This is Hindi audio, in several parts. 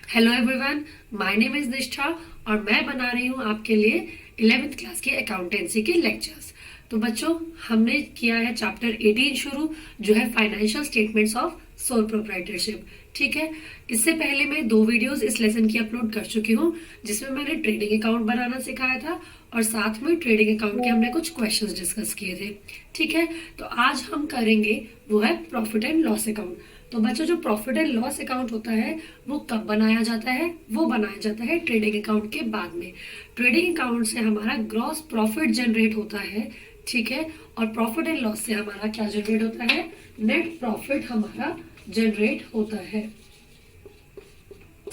Hello everyone, my name is निष्ठा और मैं बना रही हूँ आपके लिए 11th क्लास के अकाउंटेंसी के लेक्चर्स। तो बच्चों, हमने किया है चैप्टर 18 शुरू, जो है financial statements of sole proprietorship. ठीक है, इससे पहले मैं 2 वीडियोस इस लेसन की अपलोड कर चुकी हूँ, जिसमें मैंने ट्रेडिंग अकाउंट बनाना सिखाया था और साथ में ट्रेडिंग अकाउंट के हमने कुछ क्वेश्चंस डिस्कस किए थे। ठीक है, तो आज हम करेंगे वो है प्रॉफिट एंड लॉस अकाउंट। तो बच्चों, जो प्रॉफिट एंड लॉस अकाउंट होता है वो कब बनाया जाता है? वो बनाया जाता है ट्रेडिंग अकाउंट के बाद में। ट्रेडिंग अकाउंट से हमारा ग्रॉस प्रॉफिट जनरेट होता है। ठीक है, और प्रॉफिट एंड लॉस से हमारा क्या जनरेट होता है? नेट प्रॉफिट हमारा जनरेट होता है।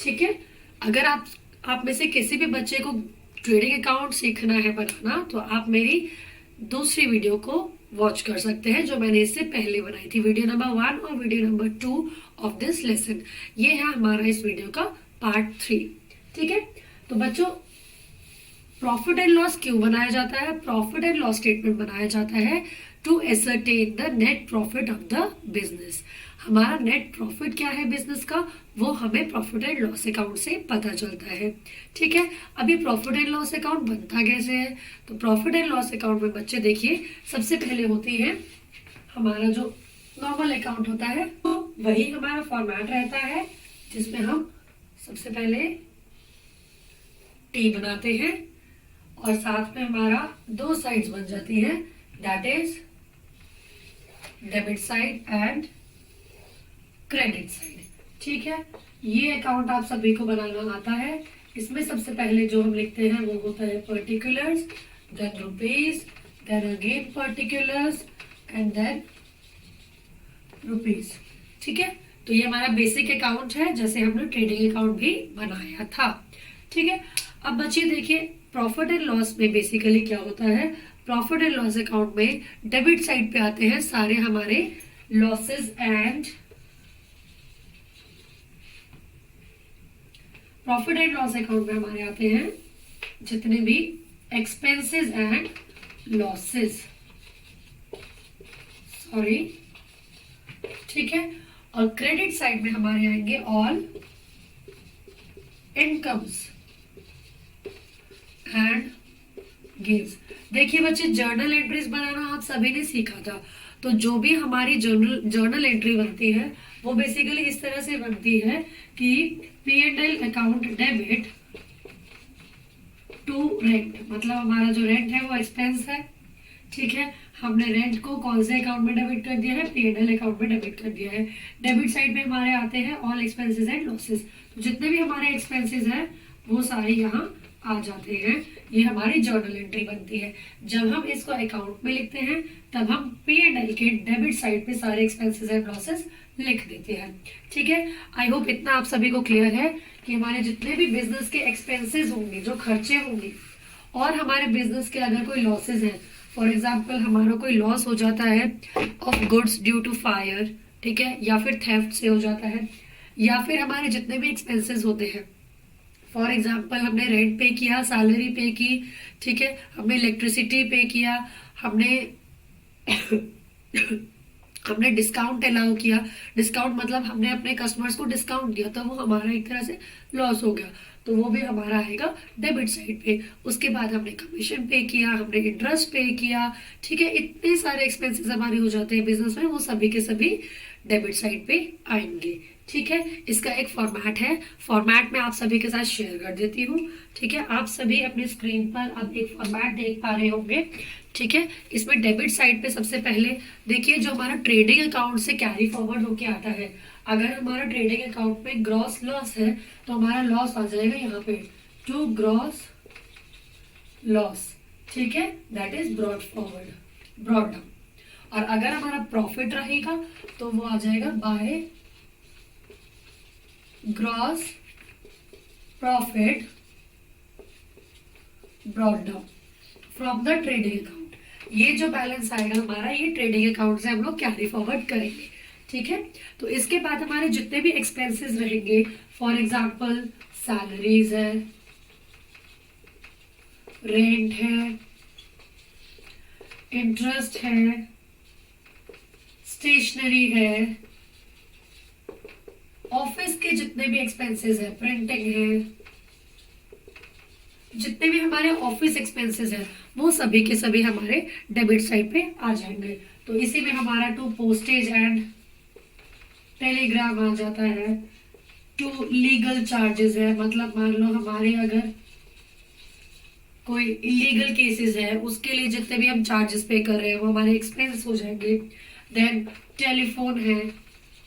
ठीक है, अगर आप में से किसी भी बच्चे को ट्रेडिंग अकाउंट सीखना है बनाना, तो आप मेरी दूसरी वीडियो को वॉच कर सकते हैं, जो मैंने इससे पहले बनाई थी, वीडियो नंबर 1 और video number 2 of this lesson. ये है हमारा इस वीडियो का पार्ट 3। ठीक है, तो बच्चों, प्रॉफिट एंड लॉस क्यों बनाया जाता है? प्रॉफिट एंड लॉस स्टेटमेंट बनाया जाता है to ascertain the net profit of the business. हमारा नेट प्रॉफिट क्या है बिजनेस का, वो हमें प्रॉफिट एंड लॉस अकाउंट से पता चलता है। ठीक है, अभी प्रॉफिट एंड लॉस अकाउंट बनता कैसे है? तो प्रॉफिट एंड लॉस अकाउंट में बच्चे देखिए, सबसे पहले होती है हमारा जो नॉर्मल अकाउंट होता है, तो वही हमारा फॉर्मेट रहता है, जिसमें हम सबसे पहले टी बनाते हैं और साथ में हमारा 2 साइड्स बन जाती हैं, that is debit side and credit side. ठीक है, ये अकाउंट आप सभी को बनाना आता है। इसमें सबसे पहले जो हम लिखते हैं वो होता है particulars, then rupees, then again particulars and then rupees. ठीक है, तो ये हमारा बेसिक अकाउंट है, जैसे हमने ट्रेडिंग अकाउंट भी बनाया था। ठीक है, अब बच्चे देखिए, प्रॉफिट एंड लॉस में बेसिकली क्या होता है? प्रॉफिट एंड लॉस अकाउंट में डेबिट साइड पे आते हैं सारे हमारे losses and profit and loss account में हमारे आते हैं जितने भी एक्सपेंसेस एंड लॉसेस। सॉरी, ठीक है, और क्रेडिट साइड में हमारे आएंगे ऑल इनकम्स एंड गेन्स। देखिए बच्चे, जर्नल एंट्रीज बनाना आप सभी ने सीखा था। तो जो भी हमारी जर्नल एंट्री बनती है वो बेसिकली इस तरह से बनती है कि P&L account debit to rent, मतलब हमारा जो रेंट है वो एक्सपेंस है। ठीक है, हमने रेंट को कौन से अकाउंट में डेबिट कर दिया है? P&L अकाउंट में डेबिट कर दिया है। डेबिट साइड में हमारे आते हैं ऑल एक्सपेंसेस एंड लॉसेस। तो जितने भी हमारे एक्सपेंसेस हैं वो सारे यहाँ आ जाते हैं। ये हमारी जर्नल एंट्री बनती है। जब हम इसको अकाउंट में लिखते हैं तब हम P&L के डेबिट साइड पे सारे एक्सपेंसेस एंड लॉसेस लिख देते हैं। ठीक है, आई होप इतना आप सभी को क्लियर है कि हमारे जितने भी बिजनेस के एक्सपेंसेस होंगे, जो खर्चे होंगे, और हमारे बिजनेस के अगर कोई लॉसेस हैं, फॉर एग्जाम्पल हमारा कोई लॉस हो जाता है of goods due to fire, ठीक है, या फिर थेफ्ट से हो जाता है, या फिर हमारे जितने भी एक्सपेंसेस होते हैं, फॉर एग्जाम्पल हमने रेंट पे किया, सैलरी पे की, ठीक है, हमने इलेक्ट्रिसिटी पे किया, हमने हमने डिस्काउंट अलाउ किया। डिस्काउंट मतलब हमने अपने कस्टमर्स को डिस्काउंट दिया, तो वो हमारा एक तरह से लॉस हो गया, तो वो भी हमारा आएगा डेबिट साइड पे। उसके बाद हमने कमीशन पे किया, हमने इंटरेस्ट पे किया, ठीक है, इतने सारे एक्सपेंसेस हमारे हो जाते हैं बिजनेस में, वो सभी के सभी डेबिट साइड पे आएंगे। ठीक है, इसका एक फॉर्मेट है, फॉर्मेट में आप सभी के साथ शेयर कर देती हूँ। ठीक है, आप सभी अपनी स्क्रीन पर अब एक फॉर्मेट देख पा रहे होंगे। ठीक है, इसमें डेबिट साइड पे सबसे पहले देखिए, जो हमारा ट्रेडिंग अकाउंट से कैरी फॉरवर्ड होके आता है, अगर हमारा ट्रेडिंग अकाउंट में ग्रॉस लॉस है तो हमारा लॉस आ जाएगा यहाँ पे टू ग्रॉस लॉस। ठीक है, that is brought forward, brought down. और अगर हमारा प्रॉफिट रहेगा तो वो आ जाएगा by gross profit brought down from the trading account. ये जो बैलेंस आएगा हमारा, ये ट्रेडिंग अकाउंट से हम लोग कैरी फॉरवर्ड करेंगे। ठीक है, तो इसके बाद हमारे जितने भी एक्सपेंसेस रहेंगे, फॉर एग्जांपल सैलरीज है, रेंट है, इंटरेस्ट है, स्टेशनरी है, ऑफिस के जितने भी एक्सपेंसेस है, प्रिंटिंग है, जितने भी हमारे ऑफिस एक्सपेंसेस है, वो सभी के सभी हमारे डेबिट साइड पे आ जाएंगे। तो इसी में हमारा टू पोस्टेज एंड टेलीग्राम आ जाता है, टू लीगल चार्जेस है, मतलब मान लो हमारे अगर कोई इलीगल केसेस है उसके लिए जितने भी हम चार्जेस पे कर रहे हैं वो हमारे एक्सपेंस हो जाएंगे। देन टेलीफोन है,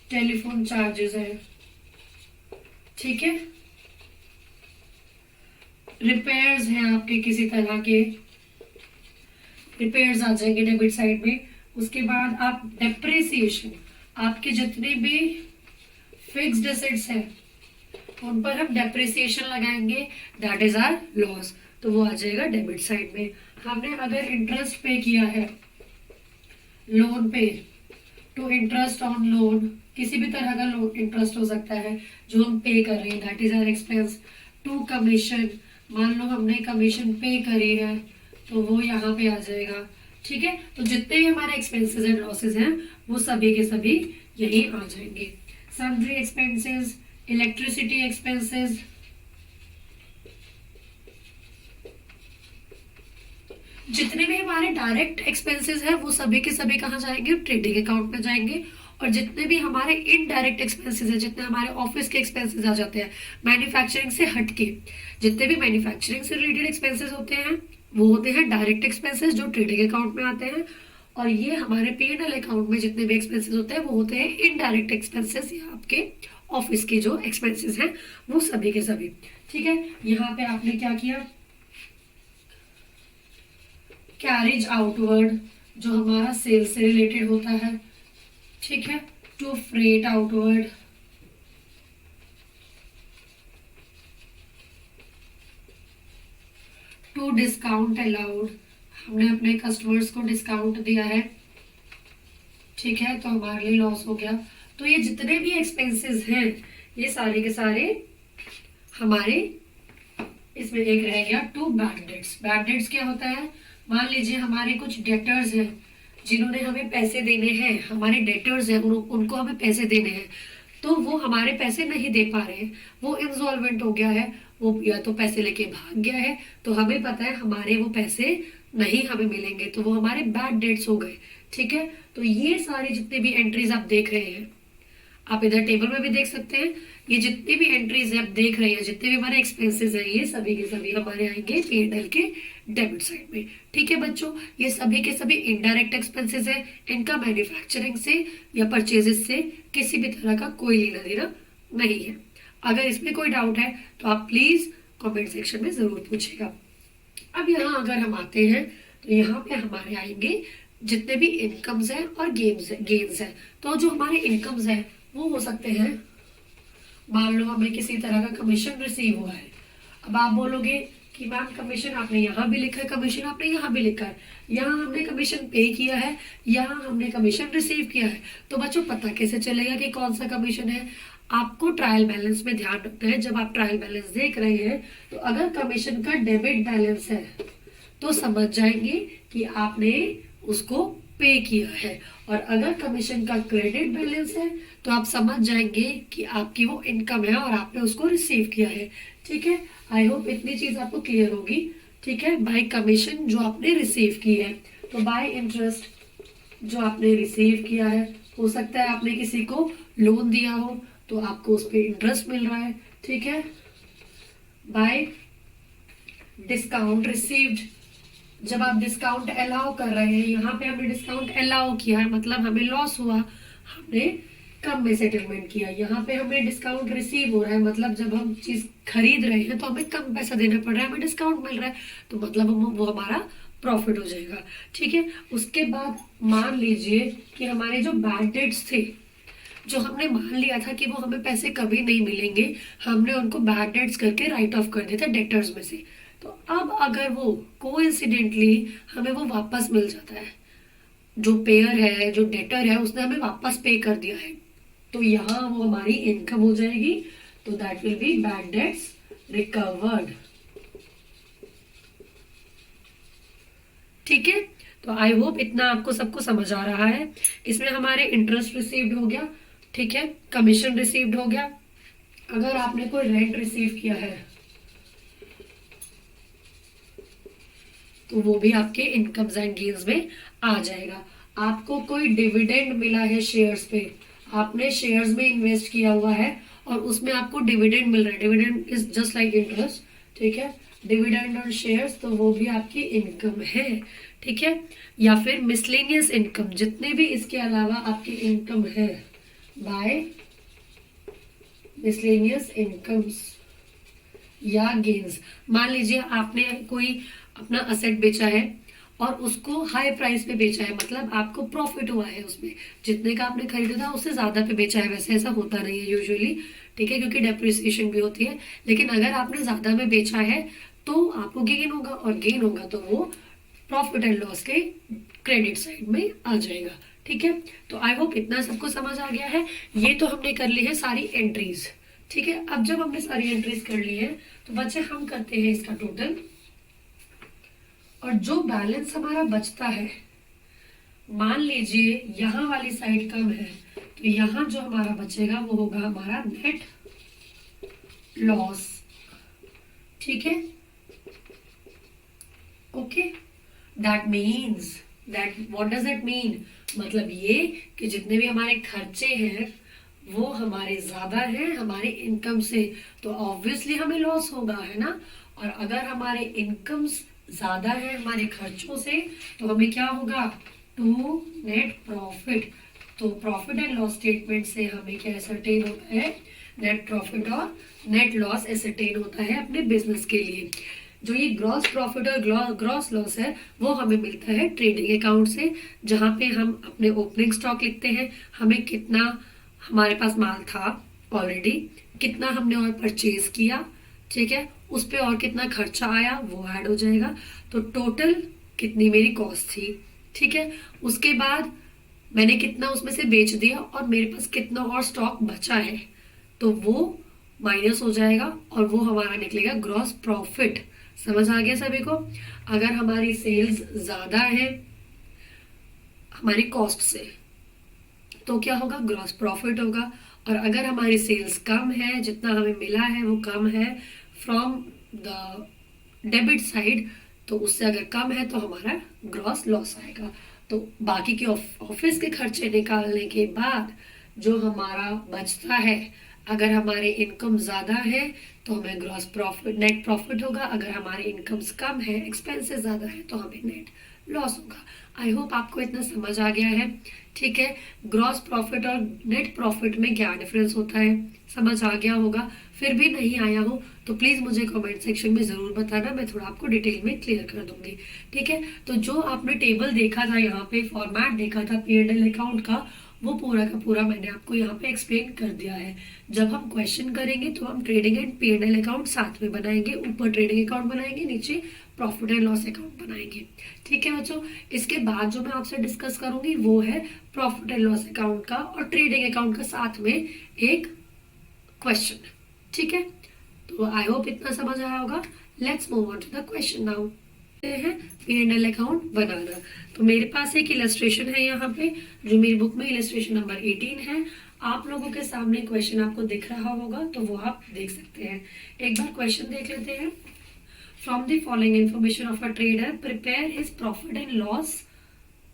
टेलीफोन चार्जेस है, ठीक है। रिपेयर्स हैं आपके, किसी तरह के रिपेयर्स आ जाएंगे डेबिट साइड में। उसके बाद आप डेप्रिसिएशन, आपके जितने भी फिक्स्ड एसेट्स हैं उन पर हम डेप्रिसिएशन लगाएंगे, दैट इज आवर लॉस, तो वो आ जाएगा डेबिट साइड में। हमने अगर इंटरेस्ट पे किया है लोन पे, टू इंटरेस्ट ऑन लोन, किसी भी तरह का लोन इंटरेस्ट हो सकता है जो हम पे कर रहे हैं, that is our expense. To commission, मान लो हमने कमीशन पे करी है तो वो यहाँ पे आ जाएगा, ठीक है। तो जितने भी हमारे एक्सपेंसेस एंड लॉसेस हैं वो सभी के सभी यही आ जाएंगे। सन्ड्री एक्सपेंसेस, इलेक्ट्रिसिटी एक्सपेंसेस, जितने भी हमारे डायरेक्ट एक्सपेंसेस हैं वो सभी के सभी कहाँ जाएंगे, ट्रेडिंग अकाउंट में जाएंगे। और जितने भी हमारे इनडायरेक्ट एक्सपेंसेस हैं, जितने हमारे ऑफिस के एक्सपेंसेस आ जाते हैं मैन्युफैक्चरिंग से हटके, जितने भी मैन्युफैक्चरिंग से रिलेटेड एक्सपेंसेस होते हैं वो होते हैं डायरेक्ट एक्सपेंसेस जो ट्रेडिंग अकाउंट में आते हैं। और ये हमारे P&L अकाउंट में जितने भी एक्सपेंसेस होते हैं वो होते हैं इनडायरेक्ट एक्सपेंसेस या आपके ऑफिस के जो एक्सपेंसेस हैं वो सभी के सभी, ठीक है। यहाँ पे आपने क्या किया, कैरिज आउटवर्ड जो हमारा सेल्स से रिलेटेड होता है, ठीक है। To freight outward, to discount allowed, हमने अपने कस्टमर्स को डिस्काउंट दिया है, ठीक है, तो हमारे लिए लॉस हो गया। तो ये जितने भी एक्सपेंसेस हैं ये सारे के सारे हमारे, इसमें एक रह गया to bad debts. Bad debts क्या होता है, मान लीजिए हमारे कुछ डेटर्स हैं जिन्होंने हमें पैसे देने हैं, हमारे डेटर्स हैं उनको हमें पैसे देने हैं, तो वो हमारे पैसे नहीं दे पा रहे हैं, वो इंसॉल्वेंट हो गया है, वो या तो पैसे लेके भाग गया है, तो हमें पता है हमारे वो पैसे नहीं हमें मिलेंगे, तो वो हमारे बैड डेट्स हो गए, ठीक है। तो ये सारी जितने भी एंट्रीज आप देख रहे हैं, आप इधर टेबल में भी देख सकते हैं, ये जितनी भी एंट्रीज आप देख रहे हैं, जितने भी हमारे एक्सपेंसेस हैं ये सभी के सभी हमारे आएंगे P&L के डेबिट साइड में, ठीक है बच्चों। ये सभी के सभी इनडायरेक्ट एक्सपेंसेस है, इनका मैन्युफैक्चरिंग से या परचेजेस से किसी भी तरह का कोई लेना देना नहीं है। अगर इसमें कोई डाउट है तो आप प्लीज कमेंट सेक्शन में जरूर पूछिएगा। अब यहाँ अगर हम आते हैं तो यहाँ पे हमारे आएंगे जितने भी इनकम्स हैं और गेन्स हैं। तो जो हमारे इनकम्स हैं वो हो सकते हैं, मान लो हमें किसी तरह का कमीशन रिसीव हुआ है। अब आप बोलोगे कि मैम कमीशन आपने यहाँ भी लिखा है, कमीशन आपने यहाँ भी लिखा है, यहाँ हमने कमीशन पे किया है, यहाँ हमने कमीशन रिसीव किया है, तो बच्चों पता कैसे चलेगा कि कौन सा कमीशन है। आपको ट्रायल बैलेंस में ध्यान रखना है। जब आप ट्रायल बैलेंस देख रहे हैं तो अगर कमीशन का डेबिट बैलेंस है तो समझ जाएंगे कि आपने उसको पे किया है, और अगर कमीशन का क्रेडिट बैलेंस है तो आप समझ जाएंगे कि आपकी वो इनकम है और आपने उसको रिसीव किया है, ठीक है। आई होप इतनी चीज आपको क्लियर होगी, ठीक है। बाय कमीशन जो आपने रिसीव की है, तो बाय इंटरेस्ट जो आपने रिसीव किया है, हो सकता है आपने किसी को लोन दिया हो तो आपको उस पर इंटरेस्ट मिल रहा है, ठीक है। बाय डिस्काउंट रिसीव्ड, जब आप डिस्काउंट अलाउ कर रहे हैं, यहाँ पे हमने डिस्काउंट अलाउ किया है मतलब हमें लॉस हुआ, हमने कम में सेटलमेंट किया। यहाँ पे हमें डिस्काउंट रिसीव हो रहा है मतलब जब हम चीज खरीद रहे हैं तो हमें कम पैसा देना पड़ रहा है, हमें डिस्काउंट मिल रहा है, तो मतलब वो हमारा प्रॉफिट हो जाएगा, ठीक है। उसके बाद मान लीजिए कि हमारे जो बैड डेट्स थे, जो हमने मान लिया था कि वो हमें पैसे कभी नहीं मिलेंगे, हमने उनको बैड डेट्स करके राइट ऑफ कर दिया था डेटर्स में से। तो अब अगर वो कोइंसिडेंटली हमें वो वापस मिल जाता है, जो पेयर है जो डेटर है उसने हमें वापस पे कर दिया है, तो यहाँ वो हमारी इनकम हो जाएगी, तो that will be bad debts recovered, ठीक है। तो आई होप इतना आपको सबको समझ आ रहा है। इसमें हमारे इंटरेस्ट रिसीव्ड हो गया, ठीक है, कमीशन रिसीव्ड हो गया। अगर आपने कोई रेंट रिसीव किया है तो वो भी आपके इनकम्स एंड गेन्स में आ जाएगा। आपको कोई डिविडेंड मिला है शेयर्स पे, आपने शेयर्स में इन्वेस्ट किया हुआ है और उसमें आपको डिविडेंड मिल रहा है, dividend is just like interest, ठीक है, डिविडेंड ऑन शेयर्स, तो वो भी आपकी इनकम है, ठीक है। या फिर मिसलेनियस इनकम, जितने भी इसके अलावा आपकी इनकम है बाय मिसलेनियस इनकम्स या गेन्स। मान लीजिए आपने कोई अपना असेट बेचा है और उसको हाई प्राइस पे बेचा है, मतलब आपको प्रॉफिट हुआ है उसमें, जितने का आपने खरीदा था उससे ज्यादा पे बेचा है। वैसे ऐसा होता नहीं है यूजुअली, ठीक है, क्योंकि डेप्रिसिएशन भी होती है। लेकिन अगर आपने ज्यादा में बेचा है तो आपको गेन होगा, और गेन होगा तो वो प्रॉफिट एंड लॉस के क्रेडिट साइड में आ जाएगा, ठीक है। तो आई होप इतना सबको समझ आ गया है। ये तो हमने कर ली है सारी एंट्रीज, ठीक है। अब जब हमने सारी एंट्रीज कर ली है तो बच्चे हम करते हैं इसका टोटल, और जो बैलेंस हमारा बचता है, मान लीजिए यहाँ वाली साइड कम है तो यहाँ जो हमारा बचेगा वो होगा हमारा नेट लॉस, ठीक है। Okay, that means that what does it mean, मतलब ये कि जितने भी हमारे खर्चे हैं वो हमारे ज्यादा हैं हमारे इनकम से, तो ऑब्वियसली हमें लॉस होगा, है ना। और अगर हमारे इनकम्स ज्यादा है हमारे खर्चों से तो हमें क्या होगा, टू नेट प्रॉफिट। तो प्रॉफिट एंड लॉस स्टेटमेंट से हमें क्या एसरटेन होता है, नेट प्रॉफिट और नेट लॉस एसरटेन होता है अपने बिजनेस के लिए। जो ये ग्रॉस प्रॉफिट और ग्रॉस लॉस है वो हमें मिलता है ट्रेडिंग अकाउंट से, जहां पे हम अपने ओपनिंग स्टॉक लिखते हैं, हमें कितना हमारे पास माल था ऑलरेडी, कितना हमने और परचेज किया, ठीक है, उस पे और कितना खर्चा आया वो ऐड हो जाएगा, तो टोटल कितनी मेरी कॉस्ट थी, ठीक है। उसके बाद मैंने कितना उसमें से बेच दिया और मेरे पास कितना और स्टॉक बचा है, तो वो माइनस हो जाएगा और वो हमारा निकलेगा ग्रॉस प्रॉफिट। समझ आ गया सभी को। अगर हमारी सेल्स ज्यादा है हमारी कॉस्ट से तो क्या होगा, ग्रॉस प्रॉफिट होगा। और अगर हमारी सेल्स कम है, जितना हमें मिला है वो कम है फ्रॉम द डेबिट साइड, तो उससे अगर कम है तो हमारा ग्रॉस लॉस आएगा। तो बाकी के ऑफिस के खर्चे निकालने के बाद जो हमारा बचता है, अगर हमारे इनकम ज्यादा है तो हमें ग्रॉस प्रॉफिट नेट प्रॉफिट होगा, अगर हमारे इनकम्स कम है एक्सपेंसेस ज्यादा है तो हमें नेट लॉस होगा। आई होप आपको इतना समझ आ गया है, ठीक है। ग्रॉस प्रॉफिट और नेट प्रॉफिट में क्या डिफरेंस होता है समझ आ गया होगा। फिर भी नहीं आया हो तो प्लीज मुझे कमेंट सेक्शन में जरूर बताना, मैं थोड़ा आपको डिटेल में क्लियर कर दूंगी, ठीक है। तो जो आपने टेबल देखा था, यहाँ पे फॉर्मेट देखा था P&L अकाउंट का, वो पूरा का पूरा मैंने आपको यहाँ पे एक्सप्लेन कर दिया है। जब हम क्वेश्चन करेंगे तो हम ट्रेडिंग एंड P&L अकाउंट साथ में बनाएंगे, ऊपर ट्रेडिंग अकाउंट बनाएंगे, नीचे प्रॉफिट एंड लॉस अकाउंट बनाएंगे, ठीक है बच्चों। इसके बाद जो मैं आपसे डिस्कस करूंगी वो है प्रॉफिट एंड लॉस अकाउंट का और ट्रेडिंग अकाउंट का साथ में एक क्वेश्चन, ठीक है। तो आई होप इतना समझ आया होगा। Let's move on to the question now. है P&L अकाउंट बनाना। तो मेरे पास एक इलस्ट्रेशन है यहाँ पे, जो मेरी बुक में इलस्ट्रेशन नंबर 18 है। आप लोगों के सामने क्वेश्चन आपको दिख रहा होगा तो वो आप देख सकते हैं। एक बार क्वेश्चन देख लेते हैं। From the following information of a trader prepare his profit and loss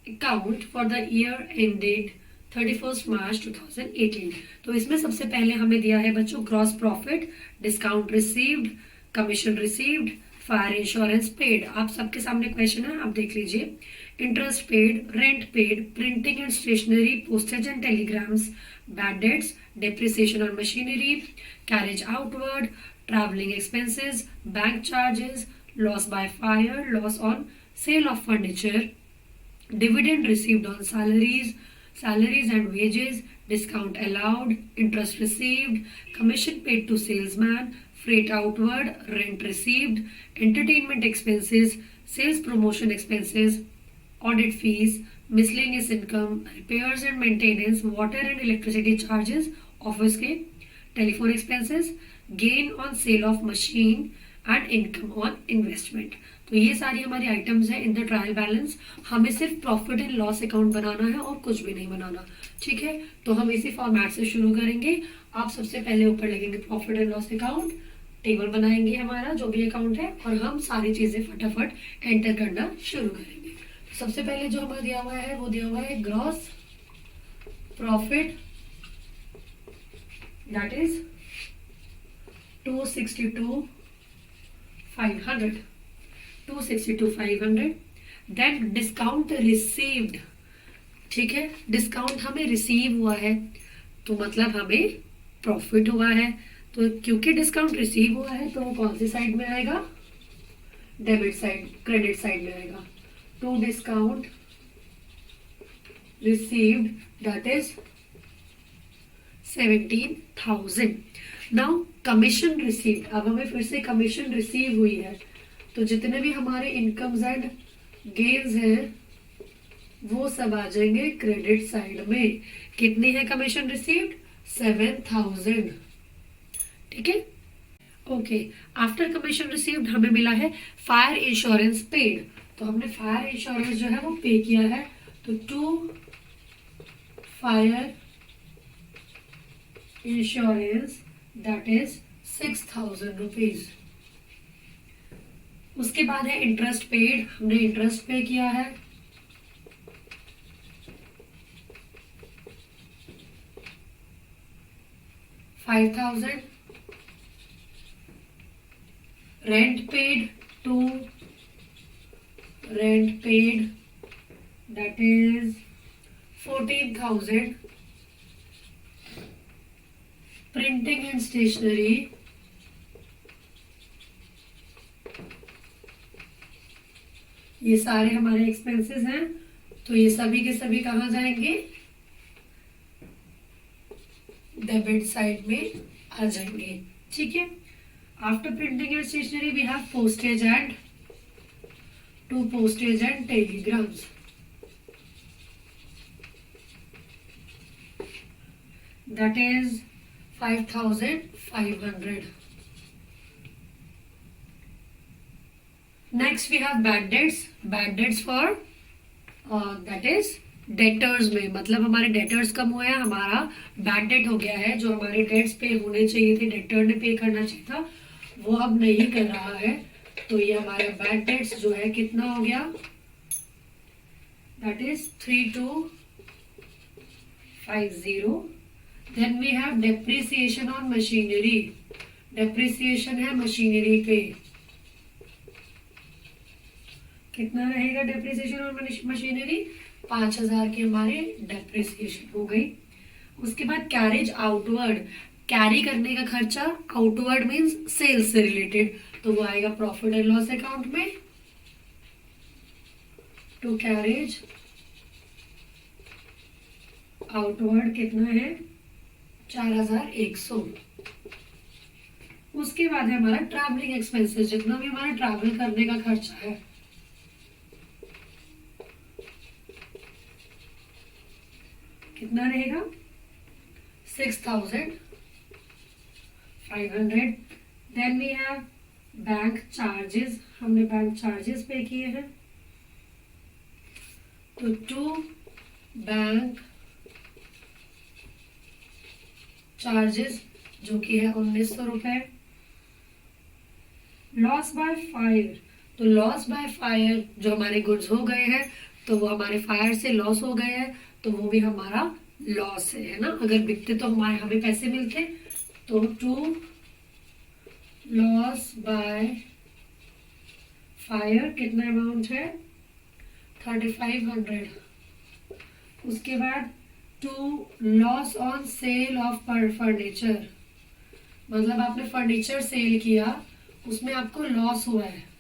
account for the year ended 31 March 2018। तो इसमें सबसे पहले हमें दिया है बच्चों gross profit, discount received, commission received, fire insurance paid. आप सबके सामने क्वेश्चन है, आप देख लीजिए। Interest paid, rent paid, printing and stationery, postage and telegrams, bad debts, depreciation on machinery, carriage outward, travelling expenses, bank charges, loss by fire, loss on sale of furniture, dividend received on salaries and wages, discount allowed, interest received, commission paid to salesman, freight outward, rent received, entertainment expenses, sales promotion expenses, audit fees, miscellaneous income, repairs and maintenance, water and electricity charges, office के telephone expenses, gain on sale of machine, and income on investment. तो ये सारी हमारी आइटम्स है इन द ट्रायल बैलेंस। हमें सिर्फ प्रॉफिट एंड लॉस अकाउंट बनाना है और कुछ भी नहीं बनाना, ठीक है। तो हम इसी फॉर्मेट से शुरू करेंगे। आप सबसे पहले ऊपर लिखेंगे profit and loss account, table बनाएंगे हमारा जो भी अकाउंट है, और हम सारी चीजें फटाफट एंटर करना शुरू करेंगे। सबसे पहले जो हमारा दिया हुआ है वो दिया हुआ है gross profit, that is 262,500, 262,500। Then discount received, ठीक है। डिस्काउंट हमें रिसीव हुआ है तो मतलब हमें प्रॉफिट हुआ है। तो क्योंकि डिस्काउंट रिसीव हुआ है तो वो कौन सी साइड में आएगा, डेबिट साइड, क्रेडिट साइड में आएगा। To discount received that is 17,000। Now commission received, अब हमें फिर से कमीशन रिसीव हुई है तो जितने भी हमारे इनकम्स एंड गेन्स हैं वो सब आ जाएंगे क्रेडिट साइड में। कितनी है कमीशन रिसीव्ड, 7,000, ठीक है। ओके, आफ्टर कमीशन रिसीव्ड हमें मिला है फायर इंश्योरेंस पेड। तो हमने फायर इंश्योरेंस जो है वो पे किया है, तो to fire insurance that is 6,000 rupees. उसके बाद है इंटरेस्ट पेड, हमने इंटरेस्ट पे किया है 5,000। Rent paid, to rent paid that is 14,000। Printing and stationery, ये सारे हमारे एक्सपेंसेस हैं तो ये सभी के सभी कहाँ जाएंगे, डेबिट साइड में आ जाएंगे, ठीक है। After printing and stationery we have postage and to postage and telegrams, that is 5,500. Next we have bad debts. Bad debts for that is debtors में, मतलब हमारे डेटर्स कम हुए हैं, हमारा बैड डेट हो गया है। जो हमारे डेट्स पे होने चाहिए थे, डेटर ने पे करना चाहिए था, वो अब नहीं कर रहा है। तो ये हमारे बैड डेट्स जो है कितना हो गया, that is 3250। Then we have depreciation on machinery, depreciation है मशीनरी पे, कितना रहेगा डेप्रिसिएशन ऑन मशीनरी, 5,000 की हमारे डेप्रिसिएशन हो गई। उसके बाद कैरेज आउटवर्ड, कैरी करने का खर्चा, आउटवर्ड मींस सेल्स से रिलेटेड, तो वो आएगा प्रॉफिट एंड लॉस अकाउंट में। टू कैरेज आउटवर्ड कितना है, 4,100। उसके बाद है हमारा ट्रैवलिंग एक्सपेंसेस, जितना भी हमारा ट्रैवल करने का खर्चा है, कितना रहेगा, 6,500। Then we have bank charges, हमने बैंक चार्जेस पे किए हैं, तो टू बैंक चार्जेस जो कि है 1,900 रुपए। लॉस बाय फायर, तो लॉस बाय फायर जो हमारे गुड्स हो गए हैं तो वो हमारे फायर से लॉस हो गए हैं, तो वो भी हमारा लॉस है ना। अगर बिकते तो हमें पैसे मिलते। तो टू लॉस बाय फायर कितना अमाउंट है, 3,500। उसके बाद to loss on sale of furniture, मतलब आपने फर्नीचर सेल किया उसमें आपको लॉस हुआ है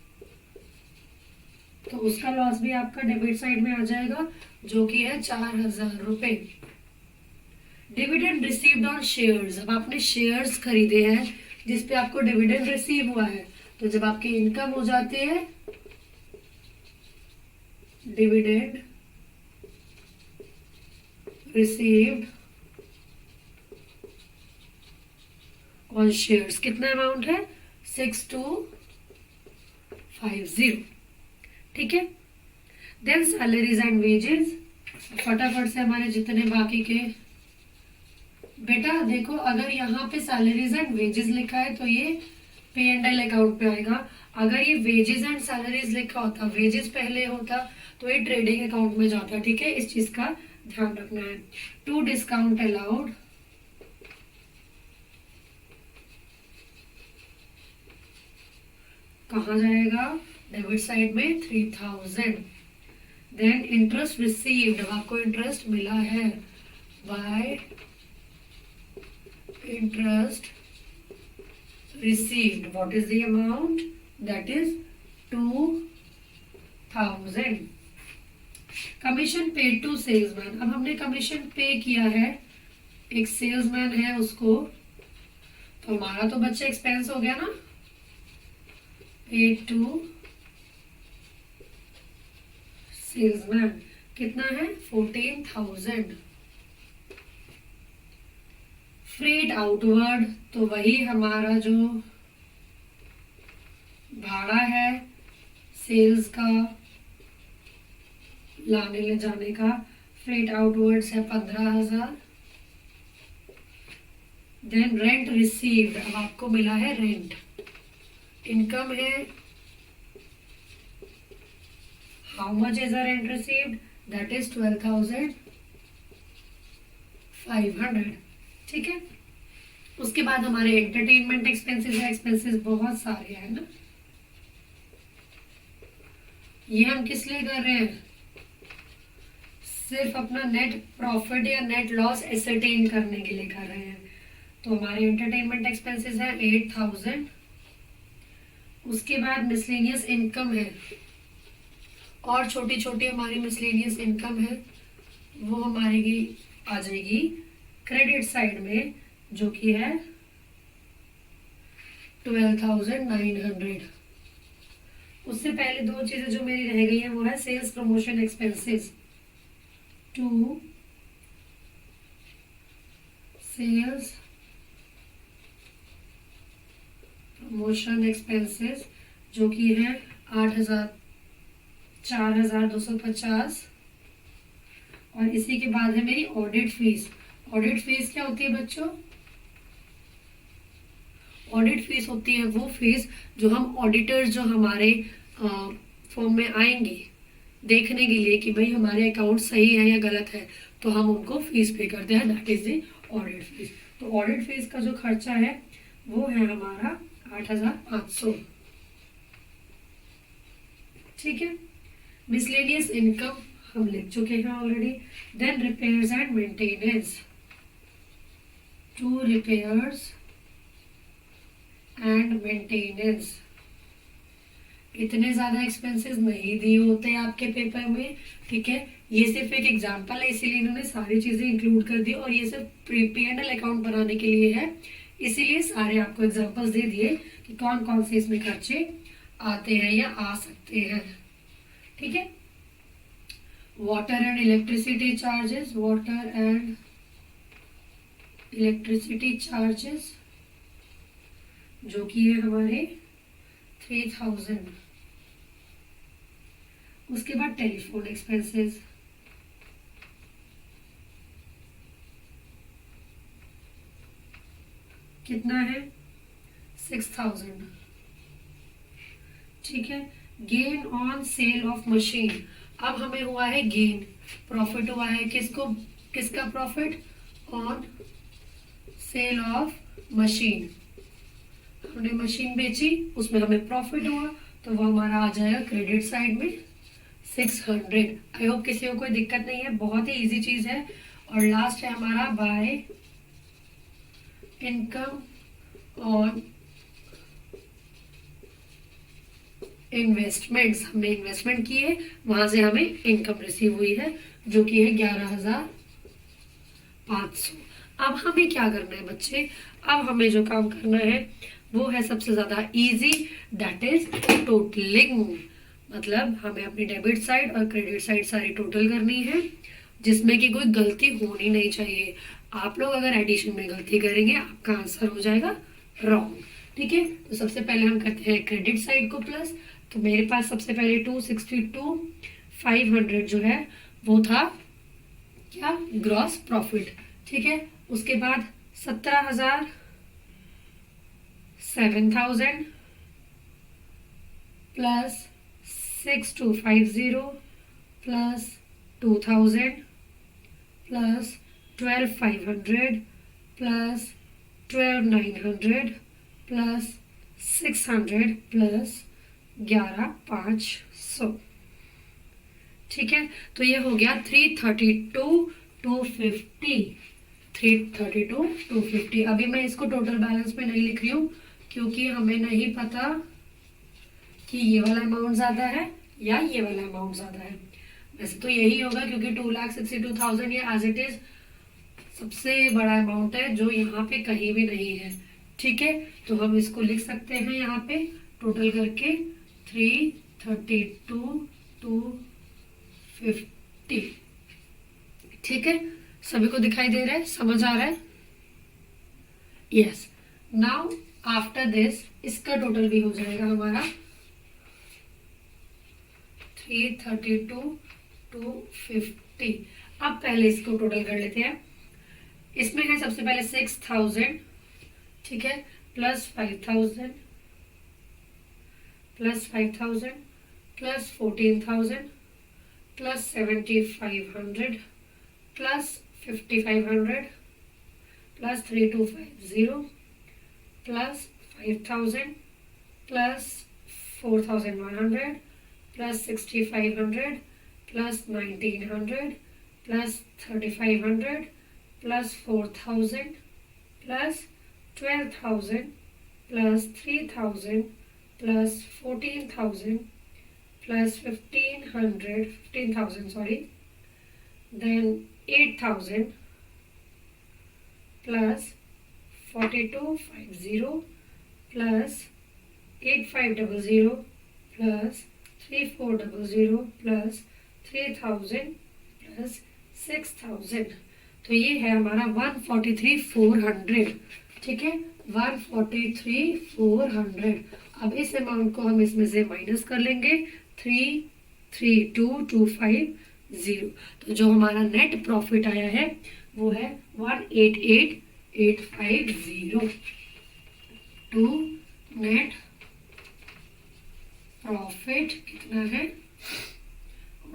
तो उसका लॉस भी आपका डेबिट साइड में आ जाएगा, जो कि है 4,000 रुपए। डिविडेंड रिसीव्ड ऑन शेयर्स, अब आपने शेयर्स खरीदे हैं जिसपे आपको डिविडेंड रिसीव हुआ है, तो जब आपकी इनकम हो जाती है डिविडेंड रिसीव्ड ऑन शेयर्स, कितना अमाउंट है, 62,500। 50। ठीक है, देन सैलरीज एंड वेजेस, फटाफट से हमारे जितने बाकी के, बेटा देखो अगर यहाँ पे सैलरीज एंड वेजेस लिखा है तो ये P&L अकाउंट पे आएगा। अगर ये वेजेस एंड सैलरीज लिखा होता, वेजेस पहले होता, तो ये ट्रेडिंग अकाउंट में जाता। ठीक है, इस चीज का ध्यान रखना है। टू डिस्काउंट अलाउड, कहाँ जाएगा, डेबिट साइड में 3000। देन इंटरेस्ट रिसीव्ड, आपको इंटरेस्ट मिला है, by interest received, what is the amount, that is 2000। Commission paid to salesman, अब हमने कमीशन पे किया है, एक सेल्समैन है उसको, तो हमारा तो बच्चे एक्सपेंस हो गया ना। पेड टू सेल्समैन कितना है, 14000। फ्रेट आउटवर्ड, तो वही हमारा जो भाड़ा है सेल्स का, लाने ले जाने का, फ्रेट आउटवर्ड्स है 15000। देन रेंट रिसीव्ड, अब आपको मिला है रेंट, इनकम है, how much is the rent received, that is 12500। ठीक है, उसके बाद हमारे एंटरटेनमेंट एक्सपेंसेस है, एक्सपेंसेस बहुत सारे हैं ना, ये हम किस लिए कर रहे हैं, सिर्फ अपना नेट प्रॉफिट या नेट लॉस एसरटेन करने के लिए कर रहे हैं। तो हमारे एंटरटेनमेंट एक्सपेंसेस है 8000। उसके बाद मिसलेनियस इनकम है, और छोटी छोटी हमारी मिसलेनियस इनकम है, वो हमारी आ जाएगी क्रेडिट साइड में, जो कि है 12900। उससे पहले दो चीजें जो मेरी रह गई है वो है sales promotion expenses, to sales promotion expenses, जो कि है 4250। और इसी के बाद है मेरी ऑडिट फीस। ऑडिट फीस क्या होती है बच्चों, ऑडिट फीस होती है वो फीस जो हम ऑडिटर्स जो हमारे फॉर्म में आएंगे देखने के लिए कि भाई हमारे अकाउंट सही है या गलत है, तो हम उनको फीस पे करते हैं, that is the audit fees. तो ऑडिट फीस का जो खर्चा है वो है हमारा 8500। ठीक है, मिसलेनियस इनकम हम लिख चुके हैं already. Then repairs and maintenance, to repairs and maintenance, इतने ज्यादा एक्सपेंसेस नहीं दिए होते आपके पेपर में। ठीक है, ये सिर्फ एक एग्जांपल है, इसीलिए इन्होंने सारी चीजें इंक्लूड कर दी, और ये सिर्फ P&L अकाउंट बनाने के लिए है, इसीलिए सारे आपको एग्जांपल्स दे दिए कि कौन कौन से इसमें खर्चे आते हैं या आ सकते हैं। ठीक है, water and electricity charges, water and electricity charges जो कि है हमारे 3000। उसके बाद टेलीफोन एक्सपेंसेस, कितना है 6000। ठीक है, gain on sale of machine, अब हमें हुआ है गेन, प्रॉफिट हुआ है, किसका profit, on sale of machine, हमने मशीन बेची उसमें हमें प्रॉफिट हुआ, तो वो हमारा आ जाएगा क्रेडिट साइड में 600। आई होप किसी को कोई दिक्कत नहीं है, बहुत ही इजी चीज है। और लास्ट है हमारा बाय इनकम ऑन इन्वेस्टमेंट्स, हमने इन्वेस्टमेंट किए, वहां से हमें इनकम रिसीव हुई है जो कि है 11500। अब हमें क्या करना है बच्चे, अब हमें जो काम करना है वो है सबसे ज्यादा इजी, दैट इज टोटलिंग। मतलब हमें अपनी डेबिट साइड और क्रेडिट साइड सारी टोटल करनी है, जिसमें कि कोई गलती होनी नहीं चाहिए। आप लोग अगर एडिशन में गलती करेंगे आपका आंसर हो जाएगा रॉन्ग। ठीक है, तो सबसे पहले हम करते हैं क्रेडिट साइड को प्लस, तो मेरे पास सबसे पहले 262,500 जो है वो था क्या, ग्रॉस प्रॉफिट। ठीक है, उसके बाद 17,000, 7,000 plus 6,250 plus 2,000 plus 12,500 plus 12,900 plus 600 plus 11,500। ठीक है, तो ये हो गया 332,250, 332,250। अभी मैं इसको टोटल बैलेंस में नहीं लिख रही हूँ क्योंकि हमें नहीं पता कि ये वाला अमाउंट ज्यादा है या ये वाला अमाउंट ज्यादा है। वैसे तो यही होगा क्योंकि 2,62,000 ये एज इट इज सबसे बड़ा अमाउंट है जो यहाँ पे कहीं भी नहीं है। ठीक है, तो हम इसको लिख सकते हैं यहाँ पे टोटल करके 332,250। ठीक है, सभी को दिखाई दे रहा है, समझ आ रहा है? यस। नाउ आफ्टर दिस इसका टोटल भी हो जाएगा हमारा 332,250। अब पहले इसको टोटल कर लेते हैं। इसमें है सबसे पहले 6,000, ठीक है, plus 5,000 plus 5,000 plus 14,000 plus 7,500 plus 5,500 plus 3,250 plus 5,000 plus 4,100 plus 6,500 plus 1,900 plus 3,500 plus 4,000 plus 12,000 plus 3,000 plus 14,000 plus 15,000 sorry, then 8,000 plus 42,50 plus 8,500 plus 3,400 plus 3,000 plus 6,000। तो ये है हमारा 143,400। ठीक है, 143,400। अब इस अमाउंट को हम इसमें से माइनस कर लेंगे 332,250। तो जो हमारा नेट प्रॉफिट आया है वो है 188,850। टू नेट प्रॉफिट कितना है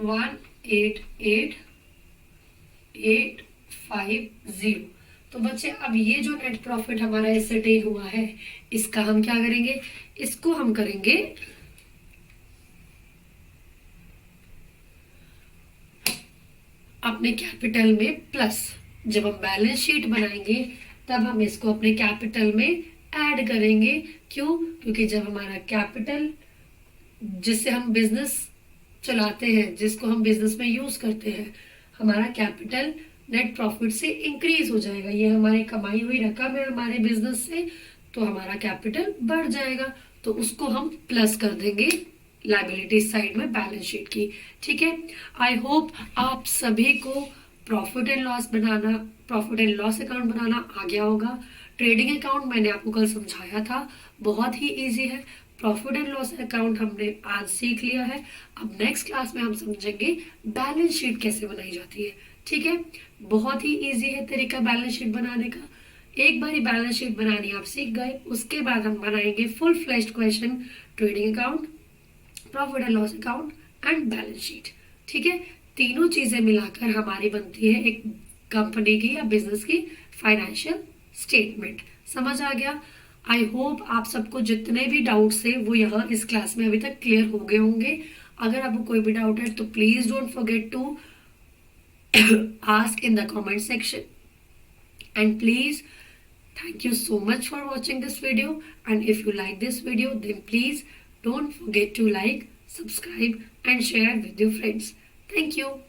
188,850। तो बच्चे अब ये जो नेट प्रॉफिट हमारा इससे टेन हुआ है इसका हम क्या करेंगे, इसको हम करेंगे अपने कैपिटल में प्लस। जब हम बैलेंस शीट बनाएंगे तब हम इसको अपने कैपिटल में ऐड करेंगे। क्यों? क्योंकि जब हमारा कैपिटल जिससे हम बिजनेस चलाते हैं, जिसको हम बिजनेस में यूज करते हैं, हमारा कैपिटल नेट प्रॉफिट से इंक्रीज हो जाएगा। ये हमारी कमाई हुई रकम है हमारे बिजनेस से, तो हमारा कैपिटल बढ़ जाएगा। तो उसको हम प्लस कर देंगे लायबिलिटी साइड में बैलेंस शीट की। ठीक है, आई होप आप सभी को प्रॉफिट एंड लॉस बनाना, प्रॉफिट एंड लॉस अकाउंट बनाना आ गया होगा। ट्रेडिंग अकाउंट मैंने आपको कल समझाया था, बहुत ही इजी है। प्रॉफिट एंड लॉस अकाउंट हमने आज सीख लिया है। अब नेक्स्ट क्लास में हम समझेंगे बैलेंस शीट कैसे बनाई जाती है। ठीक है, बहुत ही इजी है तरीका बैलेंस शीट बनाने का। एक बार बैलेंस शीट बनानी आप सीख गए, उसके बाद हम बनाएंगे full fleshed question, trading account, profit and loss account and balance sheet. ठीक है, तीनों चीजें मिलाकर हमारी बनती है एक कंपनी की या बिजनेस की फाइनेंशियल स्टेटमेंट। समझ आ गया? आई होप आप सबको जितने भी डाउट्स थे वो यहाँ इस क्लास में अभी तक क्लियर हो गए होंगे। अगर आपको कोई भी डाउट है तो please don't forget to ask in the comment section, and please thank you so much for watching this video, and if you like this video then please don't forget to like, subscribe and share with your friends. Thank you.